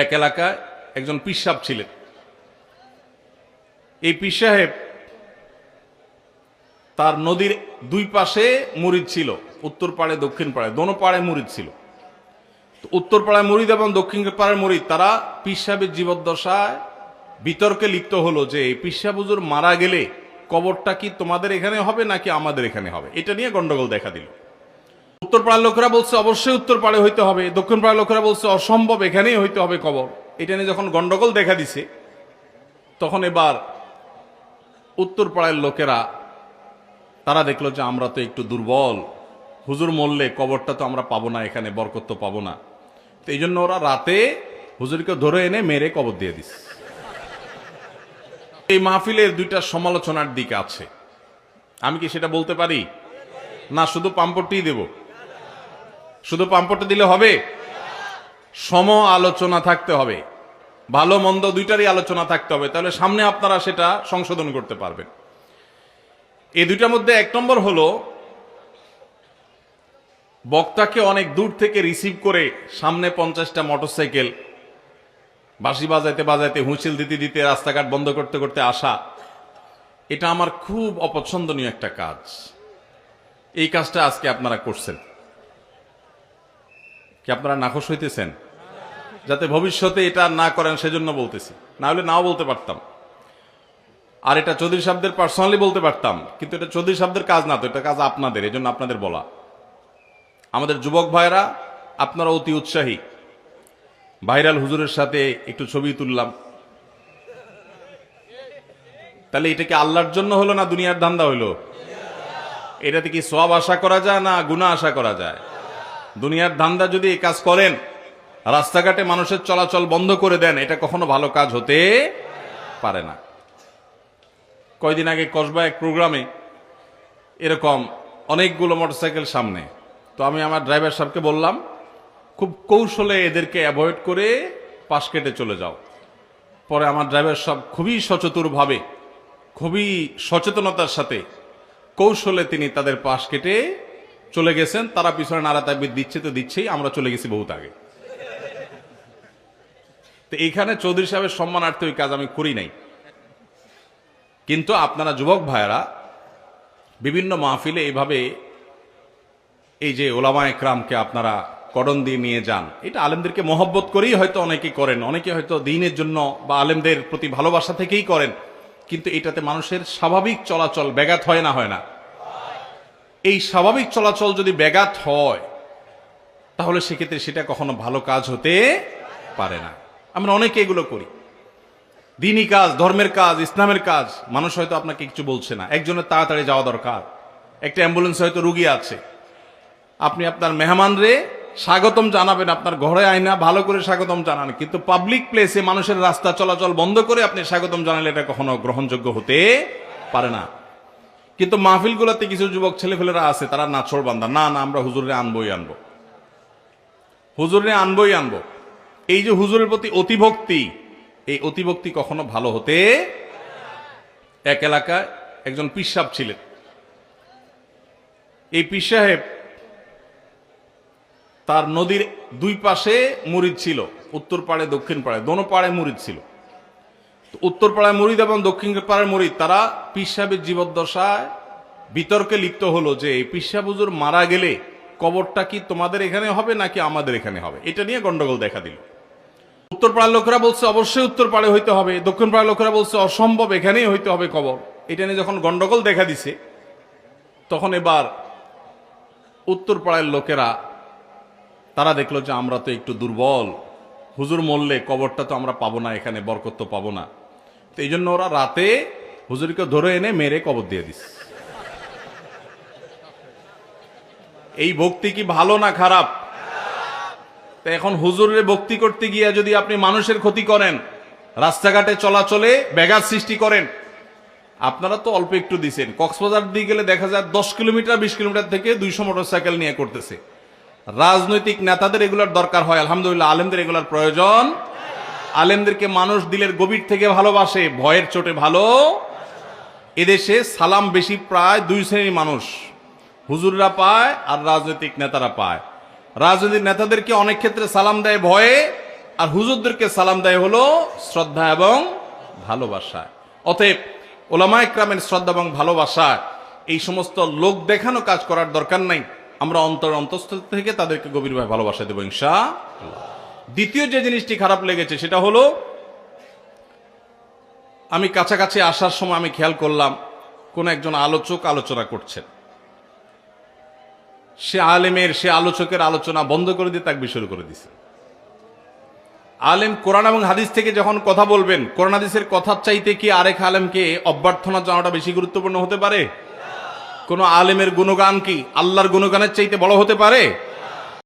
এক এলাকায় একজন পীর সাহেব ছিলেন। এই পীর সাহেব তার নদীর দুই পাশে মুরিদ ছিল, উত্তর পাড়ে দক্ষিণ পাড়ে, দোনো পাড়ে মুরিদ ছিল। তো উত্তর পাড়ায় মুরিদ এবং দক্ষিণ পাড়ার মুরিদ তারা পীর সাহেবের জীবদ্দশায় বিতর্কে লিপ্ত হলো যে পীর সাহেব হুজুর মারা গেলে কবরটা কি তোমাদের এখানে হবে নাকি আমাদের এখানে হবে, এটা নিয়ে গন্ডগোল দেখা দিল। উত্তর পাড়ার লোকেরা বলছে অবশ্যই উত্তর পাড়ে হইতে হবে, দক্ষিণ পাড়ার লোকেরা বলছে অসম্ভব, এখানেই হইতে হবে কবর। এটা নিয়ে যখন গন্ডগোল দেখা দিছে তখন এবার উত্তর পাড়ার লোকেরা তারা দেখলো যে আমরা তো একটু দুর্বল, হুজুর মরলে কবরটা তো আমরা পাবো না, এখানে বরকত তো পাবো না। তো এই জন্য ওরা রাতে হুজুরকে ধরে এনে মেরে কবর দিয়ে দিছে। এই মাহফিলের দুইটা সমালোচনার দিক আছে, আমি কি সেটা বলতে পারি না? শুধু পাম্পটি দেব? শুধু পাম্পটা দিলে হবে? সম আলোচনা থাকতে হবে, ভালো মন্দ দুইটারই আলোচনা থাকতে হবে, তাহলে সামনে আপনারা সেটা সংশোধন করতে পারবেন। এই দুইটার মধ্যে এক নম্বর হলো বক্তাকে অনেক দূর থেকে রিসিভ করে সামনে 50টা মোটরসাইকেল বাঁশি বাজাইতে বাজাইতে হুঁচিল দিতে দিতে রাস্তাঘাট বন্ধ করতে করতে আসা, এটা আমার খুব অপছন্দনীয় একটা কাজ। এই কাজটা আজকে আপনারা করছেন, কি আপনারা নাখোশ হইতেছেন? যাতে ভবিষ্যতে এটা না করেন সেজন্য বলতেছি, না হলে নাও বলতে পারতাম। আর এটা চৌধুরী সাহেবদের পার্সোনালি বলতে পারতাম, কিন্তু এটা চৌধুরী সাহেবদের কাজ না, তো এটা কাজ আপনাদের, এই জন্য আপনাদের বলা। আমাদের যুবক ভাইরা আপনারা অতি উৎসাহী, ভাইরাল হুজুরের সাথে একটু ছবি তুললাম, তাহলে এটা কি আল্লাহর জন্য হলো না দুনিয়ার ধান্দা হলো? এটাতে কি সওয়াব আশা করা যায় না গুনাহ আশা করা যায়? দুনিয়ার ধান্দা যদি এই কাজ করেন, রাস্তাঘাটে মানুষের চলাচল বন্ধ করে দেন, এটা কখনো ভালো কাজ হতে পারে না। কয়দিন আগে কসবা এক প্রোগ্রামে এরকম অনেকগুলো মোটরসাইকেল সামনে, তো আমি আমার ড্রাইভার সাহেবকে বললাম খুব কৌশলে এদেরকে অ্যাভয়েড করে পাশ কেটে চলে যাও। পরে আমার ড্রাইভার সাহেব খুবই সচেতনভাবে, খুবই সচেতনতার সাথে কৌশলে তিনি তাদের পাশ কেটে চলে গেছেন। তারা পিছনে নাড়া তাকবীর দিচ্ছে তো দিচ্ছেই, আমরা চলে গেছি বহুত আগে। তো এইখানে চৌধুরী সাহেবের সম্মানার্থে ওই কাজ আমি করি নাই। কিন্তু আপনারা যুবক ভাইয়েরা বিভিন্ন মাহফিলে এইভাবে এই যে ওলামায়ে কেরামকে আপনারা কড়ন দিয়ে নিয়ে যান, এটা আলেমদেরকে মহব্বত করেই হয়তো অনেকে করেন, অনেকে হয়তো দ্বীনের জন্য বা আলেমদের প্রতি ভালোবাসা থেকেই করেন, কিন্তু এটাতে মানুষের স্বাভাবিক চলাচল ব্যাঘাত হয় না? হয় না? এই স্বাভাবিক চলাচল যদি ব্যাঘাত হয় তাহলে সেক্ষেত্রে সেটা কখনো ভালো কাজ হতে পারে না। আমরা অনেকে এগুলো করি, দ্বীনি কাজ, ধর্মের কাজ, ইসলামের কাজ। মানুষ হয়তো আপনাকে কিছু বলছে না, একজনের তাড়াতাড়ি যাওয়া দরকার, একটা অ্যাম্বুলেন্স হয়তো রুগী আছে, আপনি আপনার মেহমানরে স্বাগতম জানাবেন, আপনার ঘরে আয়না ভালো করে স্বাগতম জানান, কিন্তু পাবলিক প্লেসে মানুষের রাস্তা চলাচল বন্ধ করে আপনি স্বাগতম জানালে এটা কখনো গ্রহণযোগ্য হতে পারে না। কিন্তু মাহফিলগুলোতে কিছু যুবক ছেলেফেলেরা আছে, তারা নাছোড় বান্দা, না না আমরা হুজুরে আনবই আনবো, হুজুরে আনবই আনবো। এই যে হুজুরের প্রতি অতিভক্তি, এই অতিভক্তি কখনো ভালো হতে। এক এলাকায় একজন পীর সাহেব ছিলেন। এই পীর সাহেব তার নদীর দুই পাশে মুরিদ ছিল, উত্তর পাড়ে দক্ষিণ পাড়ে, দোনো পাড়ে মুরিদ ছিল। তো উত্তর পাড়ায় মুরিদ এবং দক্ষিণ পাড়ার মুরিদ তারা পীর সাহেবের জীবদ্দশায় বিতর্কে লিপ্ত হলো যে পীর সাহেব হুজুর মারা গেলে কবরটা কি তোমাদের এখানে হবে নাকি আমাদের এখানে হবে, এটা নিয়ে গন্ডগোল দেখা দিল। উত্তর পাড়ার লোকেরা বলছে অবশ্যই উত্তর পাড়ে হইতে হবে, দক্ষিণ পাড়ার লোকেরা বলছে অসম্ভব, এখানেই হইতে হবে কবর। এটা নিয়ে যখন গন্ডগোল দেখা দিছে তখন এবার উত্তর পাড়ার লোকেরা তারা দেখলো যে আমরা তো একটু দুর্বল, হুজুর মরলে কবরটা তো আমরা পাবো না, এখানে বরকত তো পাবো না। তো এই জন্য ওরা রাতে হুজুরকে ধরে এনে মেরে কবর দিয়ে দিছে। এই ভক্তি কি ভালো না খারাপ? তো এখন হুজুরের ভক্তি করতে গিয়ে যদি আপনি মানুষের ক্ষতি করেন, রাস্তাঘাটে চলাচলে ব্যাঘাত সৃষ্টি করেন, আপনারা তো অল্প একটু দিচ্ছেন, কক্সবাজার দিয়ে গেলে দেখা যায় 10 কিলোমিটার 20 কিলোমিটার থেকে 200 মোটরসাইকেল নিয়ে করতেছে। রাজনৈতিক নেতাদের এগুলোর দরকার হয়, আলহামদুলিল্লাহ আলেমদের এগুলোর প্রয়োজন। আলেমদেরকে মানুষ দিলের গভীর থেকে ভালোবাসে, ভয়ের চোটে ভালো। এদেশে সালাম বেশি প্রায় 2 শ্রেণীর মানুষ, হুজুররা পায় আর রাজনৈতিক নেতারা পায়। রাজনৈতিক নেতাদেরকে অনেক ক্ষেত্রে সালাম দেয় ভয়ে, আর হুজুরদেরকে সালাম দেয় হলো শ্রদ্ধা এবং ভালোবাসা। অতএব ওলামা ইকরামের শ্রদ্ধা এবং ভালোবাসা, এই সমস্ত লোক দেখানো কাজ করার দরকার নাই। আমরা অন্তঃস্থল থেকে তাদেরকে গভীরভাবে ভালোবাসা দেবো ইনশাআল্লাহ। দ্বিতীয় যে জিনিসটি খারাপ লেগেছে সেটা হলো, আমি কাছাকাছি আসার সময় আমি খেয়াল করলাম কোন একজন আলোচক আলোচনা করছেন। সে আলেমের, সে আলোচকের আলোচনা বন্ধ করে দিয়ে তাকবীর শুরু করে দিছে। আলেম কোরআন এবং হাদিস থেকে যখন কথা বলবেন, কোরআন হাদিসের কথার চাইতে কি আরেক আলেমকে অভ্যর্থনা জানাটা বেশি গুরুত্বপূর্ণ হতে পারে? কোন আলেমের গুণগান কি আল্লাহর গুণগানের চাইতে বড় হতে পারে?